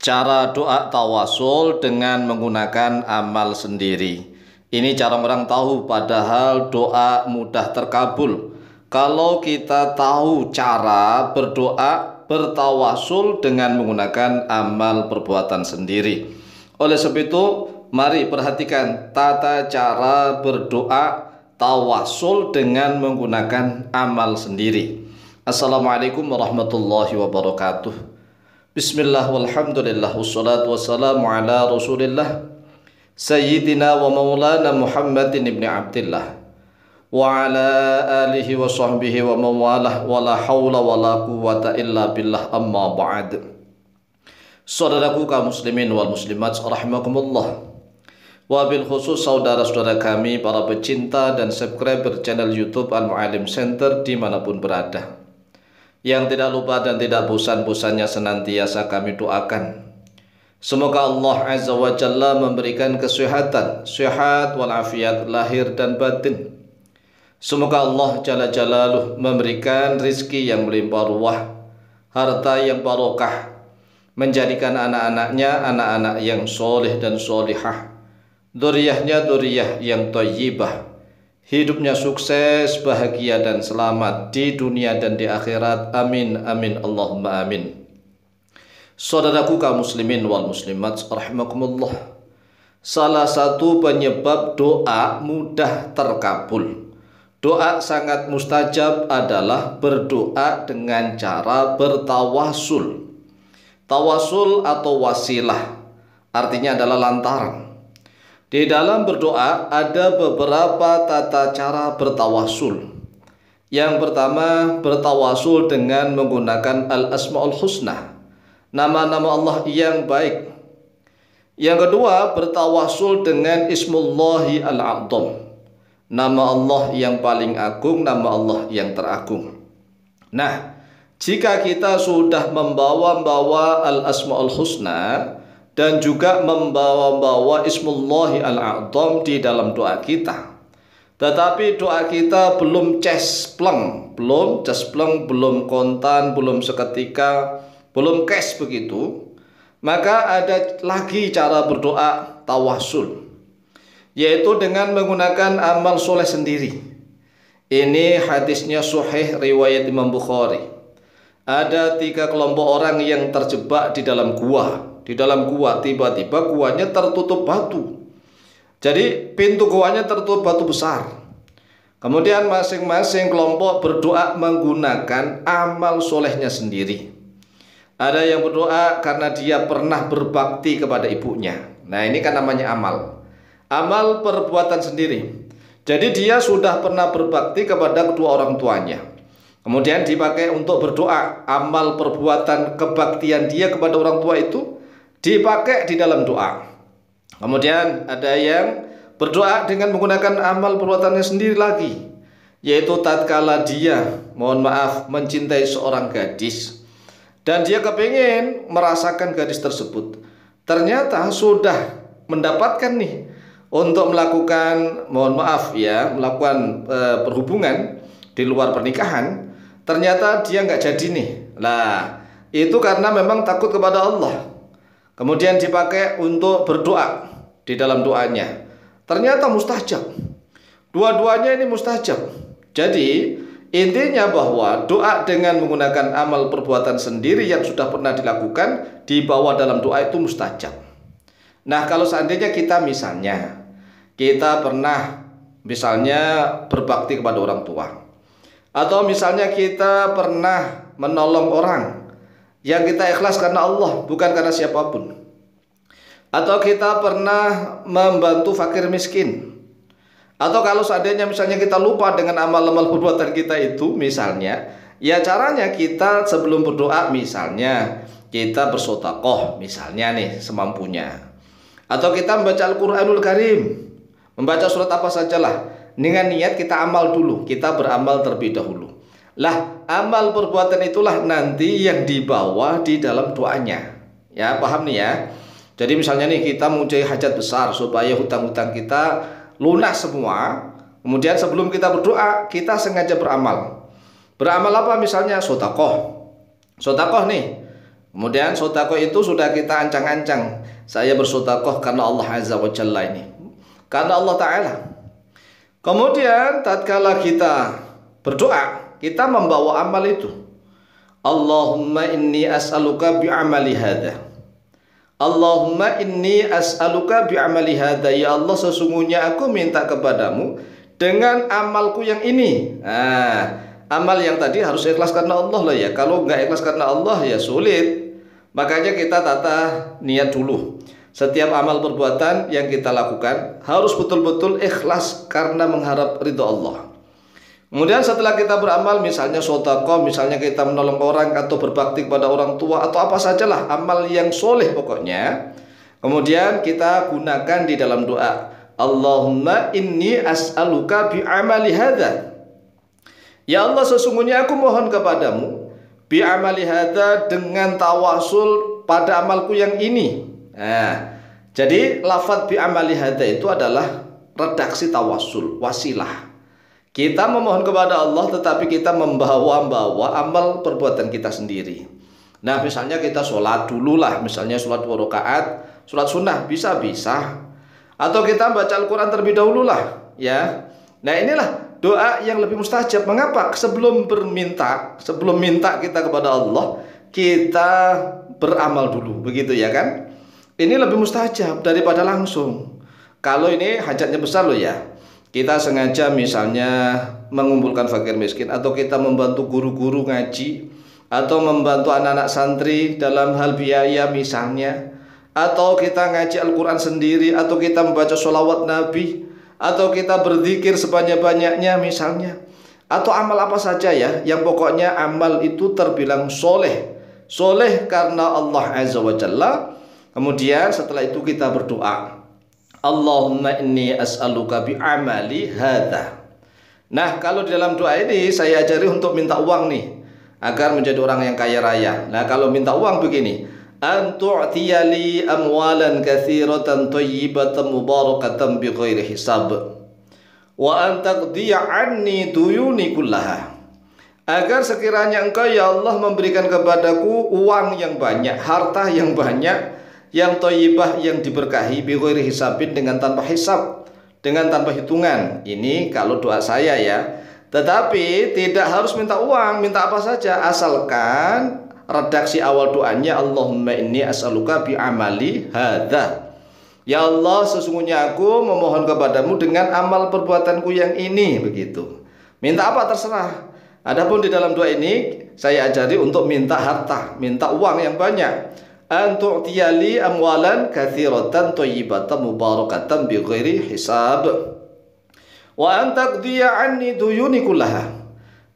Cara doa tawasul dengan menggunakan amal sendiri. Ini jarang orang tahu, padahal doa mudah terkabul. Kalau kita tahu cara berdoa, bertawasul dengan menggunakan amal perbuatan sendiri. Oleh sebab itu, mari perhatikan tata cara berdoa tawasul dengan menggunakan amal sendiri. Assalamualaikum warahmatullahi wabarakatuh. Bismillah walhamdulillah wassalatu wassalamu ala rasulillah Sayyidina wa maulana Muhammadin ibn Abdillah wa ala alihi wa sahbihi wa mawalah wa la hawla wa la quwwata illa billah amma ba'd. Saudaraku kaum muslimin wal muslimat rahimakumullah, wabil khusus saudara-saudara kami para pecinta dan subscriber channel YouTube Al-Mu'allim Center dimanapun berada, yang tidak lupa dan tidak bosan-bosannya senantiasa kami doakan, semoga Allah Azza wa Jalla memberikan kesehatan, sehat walafiat lahir dan batin. Semoga Allah Jalla Jalaluh memberikan rizki yang melimpah ruah, harta yang barokah, menjadikan anak-anaknya anak-anak yang soleh dan solihah, dzurriyyahnya dzurriyyah yang thayyibah, hidupnya sukses, bahagia dan selamat di dunia dan di akhirat. Amin amin Allahumma amin. Saudaraku kaum muslimin wal muslimat rahimakumullah, salah satu penyebab doa mudah terkabul, doa sangat mustajab adalah berdoa dengan cara bertawasul. Tawasul atau wasilah artinya adalah lantaran. Di dalam berdoa ada beberapa tata cara bertawasul. Yang pertama, bertawasul dengan menggunakan al-asmaul husna, nama-nama Allah yang baik. Yang kedua, bertawasul dengan ismullahi al-a'zam, nama Allah yang paling agung, nama Allah yang teragung. Nah, jika kita sudah membawa al-asmaul husna dan juga membawa ismullahi al-a'zam di dalam doa kita, tetapi doa kita belum cespleng, belum kontan, belum seketika, belum cash begitu, maka ada lagi cara berdoa tawasul, yaitu dengan menggunakan amal soleh sendiri. Ini hadisnya sahih riwayat Imam Bukhari. Ada 3 kelompok orang yang terjebak di dalam gua. Di dalam gua, tiba-tiba guanya tertutup batu. Jadi pintu guanya tertutup batu besar. Kemudian masing-masing kelompok berdoa menggunakan amal solehnya sendiri. Ada yang berdoa karena dia pernah berbakti kepada ibunya. Nah, ini kan namanya amal. Amal perbuatan sendiri. Jadi dia sudah pernah berbakti kepada kedua orang tuanya. Kemudian dipakai untuk berdoa. Amal perbuatan kebaktian dia kepada orang tua itu dipakai di dalam doa. Kemudian ada yang berdoa dengan menggunakan amal perbuatannya sendiri lagi, yaitu tatkala dia, mohon maaf, mencintai seorang gadis dan dia kepingin merasakan gadis tersebut, ternyata sudah mendapatkan nih untuk melakukan, mohon maaf ya, melakukan perhubungan di luar pernikahan, ternyata dia nggak jadi nih. Nah, itu karena memang takut kepada Allah. Kemudian dipakai untuk berdoa di dalam doanya, ternyata mustajab. Dua-duanya ini mustajab. Jadi intinya bahwa doa dengan menggunakan amal perbuatan sendiri yang sudah pernah dilakukan dibawa dalam doa itu mustajab. Nah, kalau seandainya kita pernah berbakti kepada orang tua, atau misalnya kita pernah menolong orang yang kita ikhlas karena Allah, bukan karena siapapun, atau kita pernah membantu fakir miskin, atau kalau seandainya misalnya kita lupa dengan amal-amal perbuatan kita itu, misalnya ya caranya kita sebelum berdoa, misalnya kita bersedekah misalnya nih semampunya, atau kita membaca Al-Quranul Karim, membaca surat apa sajalah, dengan niat kita amal dulu, kita beramal terlebih dahulu. Lah, amal perbuatan itulah nanti yang dibawa di dalam doanya. Ya, paham nih ya. Jadi misalnya nih kita mempunyai hajat besar supaya hutang-hutang kita lunas semua. Kemudian sebelum kita berdoa, kita sengaja beramal. Beramal apa? Misalnya sedekah. Sedekah nih. Kemudian sodakoh itu sudah kita ancang-ancang, saya bersodakoh karena Allah Azza wa Jalla ini, karena Allah Ta'ala. Kemudian tatkala kita berdoa, kita membawa amal itu. Allahumma inni as'aluka bi'amali hadha. Allahumma inni as'aluka bi'amali hadha. Ya Allah, sesungguhnya aku minta kepadamu dengan amalku yang ini. Amal yang tadi harus ikhlas karena Allah lah ya. Kalau nggak ikhlas karena Allah ya sulit. Makanya kita tata niat dulu. Setiap amal perbuatan yang kita lakukan harus betul-betul ikhlas karena mengharap ridho Allah. Kemudian setelah kita beramal, misalnya sedekah, misalnya kita menolong orang atau berbakti kepada orang tua atau apa sajalah amal yang soleh pokoknya. Kemudian kita gunakan di dalam doa. Allahumma inni as'aluka bi'amali hadha. Ya Allah, sesungguhnya aku mohon kepadamu bi'amali hadha, dengan tawasul pada amalku yang ini. Jadi lafadz bi'amali hadha itu adalah redaksi tawasul, wasilah. Kita memohon kepada Allah tetapi kita membawa amal perbuatan kita sendiri. Nah, misalnya kita sholat dulu lah, misalnya sholat 2 rakaat, sholat sunnah bisa. Atau kita baca Al-Quran terlebih dahulu lah ya. Nah, inilah doa yang lebih mustajab. Mengapa? Sebelum minta kita kepada Allah, kita beramal dulu, begitu ya kan? Ini lebih mustajab daripada langsung. Kalau ini hajatnya besar loh ya. Kita sengaja misalnya mengumpulkan fakir miskin, atau kita membantu guru-guru ngaji, atau membantu anak-anak santri dalam hal biaya misalnya, atau kita ngaji Al-Quran sendiri, atau kita membaca sholawat Nabi, atau kita berzikir sebanyak-banyaknya misalnya, atau amal apa saja ya, yang pokoknya amal itu terbilang soleh karena Allah Azza wa Jalla. Kemudian setelah itu kita berdoa, Allahumma inni as'aluka bi'amali hadha. Nah, kalau di dalam doa ini saya ajari untuk minta uang nih, agar menjadi orang yang kaya raya. Nah, kalau minta uang begini, antu'tiyali amwalan katsiratan thayyibatan mubarakatan bighairi hisab wa antaqdiya anni duyuni kullaha. Agar sekiranya Engkau ya Allah memberikan kepadaku uang yang banyak, harta yang banyak, yang thayyibah, yang diberkahi, bighairi hisabin, dengan tanpa hisab, dengan tanpa hitungan. Ini kalau doa saya ya. Tetapi tidak harus minta uang, minta apa saja, asalkan redaksi awal doanya Allahumma inni as'aluka bi'amali hadha. Ya Allah, sesungguhnya aku memohon kepadamu dengan amal perbuatanku yang ini, begitu. Minta apa terserah. Adapun di dalam doa ini saya ajari untuk minta harta, minta uang yang banyak. Antu'tiyali amwalan katsiratan thayyibatan mubarakatan bighairi hisab wa antaqdiya anni duyuni kullaha,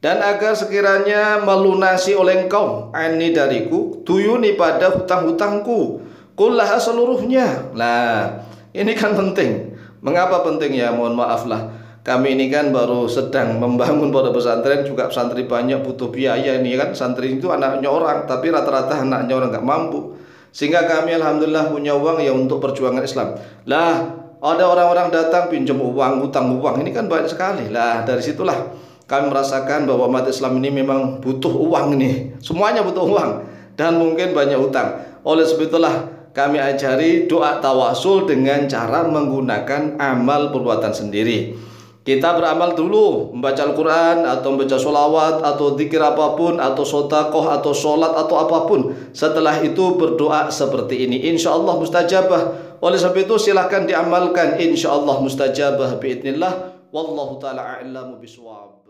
dan agar sekiranya melunasi oleh Engkau anni dariku, duyuni pada hutang-hutangku, kullaha seluruhnya. Nah, ini kan penting. Mengapa penting ya? Mohon maaf lah, kami ini kan baru sedang membangun pondok pesantren, juga santri banyak butuh biaya. Ini kan santri itu anaknya orang, tapi rata-rata anaknya orang nggak mampu, sehingga kami alhamdulillah punya uang ya untuk perjuangan Islam. Lah, ada orang-orang datang pinjam uang, utang uang, ini kan banyak sekali. Lah, dari situlah kami merasakan bahwa umat Islam ini memang butuh uang nih. Semuanya butuh uang dan mungkin banyak utang. Oleh sebab itulah kami ajari doa tawasul dengan cara menggunakan amal perbuatan sendiri. Kita beramal dulu, membaca Al-Quran, atau membaca sholawat, atau zikir apapun, atau sodakoh, atau sholat, atau apapun. Setelah itu berdoa seperti ini, insya Allah mustajabah. Oleh sebab itu silahkan diamalkan, insya Allah mustajabah biidznillah. Wallahu ta'ala a'lamu bishawab.